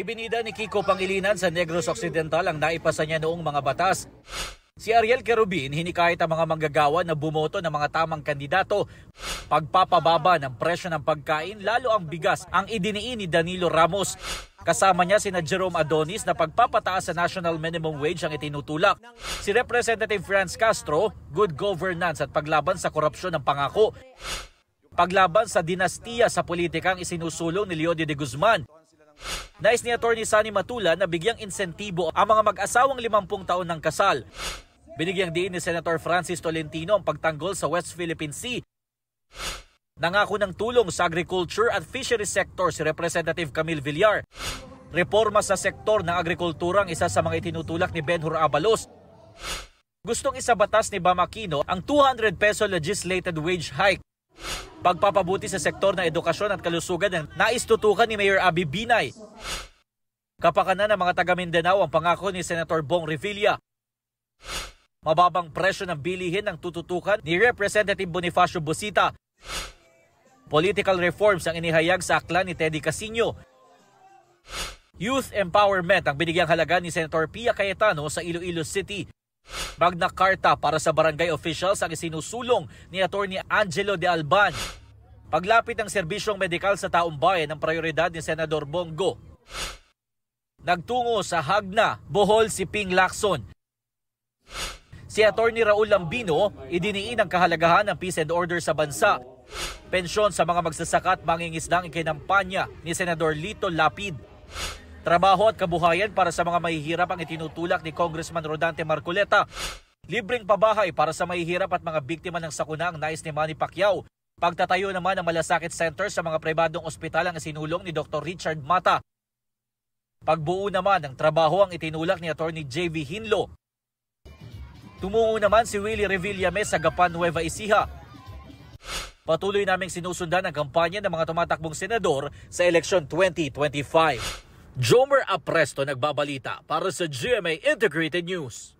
Ibinida ni Kiko Pangilinan sa Negros Occidental ang naipasa niya noong mga batas. Si Ariel Querubin hinikayat ang mga manggagawa na bumoto ng mga tamang kandidato. Pagpapababa ng presyo ng pagkain, lalo ang bigas, ang idiniin ni Danilo Ramos. Kasama niya sina Jerome Adonis na pagpapataas sa national minimum wage ang itinutulak. Si Representative Franz Castro, good governance at paglaban sa korupsyon ng pangako. Paglaban sa dinastiya sa politika ang isinusulong ni Leody de Guzman. Nais ni Atty. Sunny Matula na bigyang insentibo ang mga mag-asawang 50 taon ng kasal. Binigyang diin ni Senator Francis Tolentino ang pagtanggol sa West Philippine Sea. Nangako ng tulong sa agriculture at fisheries sector si Representative Camille Villar. Reforma sa sektor ng agrikultura ang isa sa mga itinutulak ni Benhur Abalos. Gustong isabatas ni Bam Aquino ang 200 peso legislated wage hike. Pagpapabuti sa sektor ng edukasyon at kalusugan ang naistutukan ni Mayor Abby Binay. Kapakanan ng mga taga Mindanao ang pangako ni Senator Bong Revilla. Mababang presyo ng bilihin ang tututukan ni Representative Bonifacio Busita. Political reforms ang inihayag sa akla ni Teddy Casino. Youth empowerment ang binigyang halaga ni Senator Pia Cayetano sa Iloilo City. Magna Carta para sa barangay officials ang isinusulong ni Atty. Angelo de Alban. Paglapit ng serbisyong medikal sa taong bayan ang prioridad ni Senador Bongo. Nagtungo sa Hagna, Bohol si Ping Lacson. Si Atty. Raul Lambino idiniin ang kahalagahan ng peace and order sa bansa. Pensyon sa mga magsasaka at mangingisdang ikinampanya ni Senador Lito Lapid. Trabaho at kabuhayan para sa mga mahihirap ang itinutulak ni Congressman Rodante Marcoleta. Libreng pabahay para sa mahihirap at mga biktima ng sakuna ang nais ni Manny Pacquiao. Pagtatayo naman ng malasakit center sa mga pribadong ospital ang isinulong ni Dr. Richard Mata. Pagbuo naman ng trabaho ang itinulak ni Atty. J.V. Hinlo. Tumungo naman si Willie Revillame sa Gapan, Nueva Ecija. Patuloy naming sinusundan ang kampanya ng mga tumatakbong senador sa eleksyon 2025. Jomer Apresto nagbabalita para sa GMA Integrated News.